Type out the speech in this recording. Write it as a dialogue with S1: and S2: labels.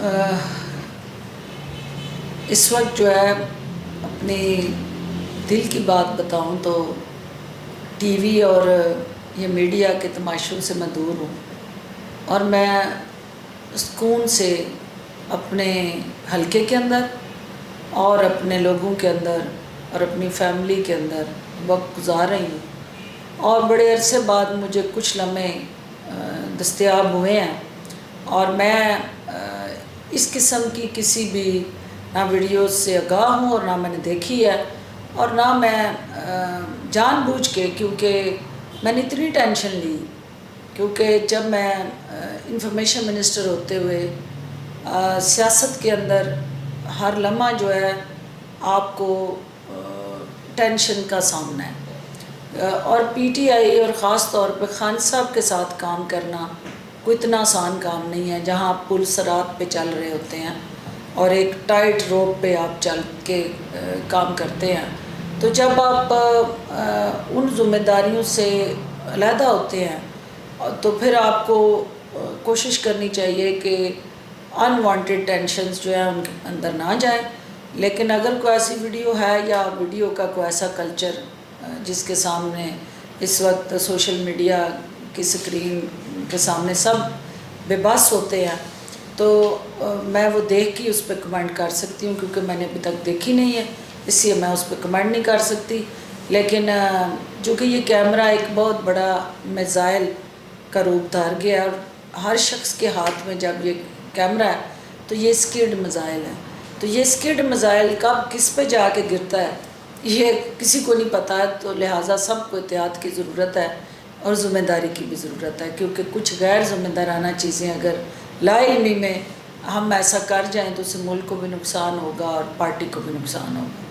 S1: अ, इस वक्त जो है अपने दिल की बात बताऊं तो टीवी और ये मीडिया के तमाशों से मैं दूर हूँ और मैं सुकून से अपने हलके के अंदर और अपने लोगों के अंदर और अपनी फैमिली के अंदर वक्त गुजार रही हूँ। और बड़े अरसे बाद मुझे कुछ लम्हे दस्तयाब हुए हैं और मैं इस किस्म की किसी भी ना वीडियोस से आगाह हूँ और ना मैंने देखी है और ना मैं जानबूझ के, क्योंकि मैंने इतनी टेंशन ली क्योंकि जब मैं इंफॉर्मेशन मिनिस्टर होते हुए सियासत के अंदर हर लम्हा जो है आपको टेंशन का सामना है और पीटीआई और ख़ास तौर पे खान साहब के साथ काम करना कोई इतना आसान काम नहीं है, जहां आप पुल सरात पे चल रहे होते हैं और एक टाइट रोप पे आप चल के काम करते हैं। तो जब आप उन जिम्मेदारियों से अलहदा होते हैं तो फिर आपको कोशिश करनी चाहिए कि अनवांटेड टेंशन्स जो है उनके अंदर ना जाए। लेकिन अगर कोई ऐसी वीडियो है या वीडियो का कोई ऐसा कल्चर जिसके सामने इस वक्त सोशल मीडिया की स्क्रीन के सामने सब बेबस होते हैं तो मैं वो देख के उस पर कमेंट कर सकती हूँ, क्योंकि मैंने अभी तक देखी नहीं है इसलिए मैं उस पर कमेंट नहीं कर सकती। लेकिन चूँकि ये कैमरा एक बहुत बड़ा मिसाइल का रूप धार गया और हर शख्स के हाथ में जब ये कैमरा है तो ये स्किड मिसाइल है, तो ये स्किड मिसाइल कब किस पे जाके गिरता है ये किसी को नहीं पता है। तो लिहाजा सबको एहतियात की ज़रूरत है और ज़िम्मेदारी की भी ज़रूरत है, क्योंकि कुछ गैर ज़िम्मेदाराना चीज़ें अगर लाइल्मी में हम ऐसा कर जाएं तो उससे मुल्क को भी नुकसान होगा और पार्टी को भी नुकसान होगा।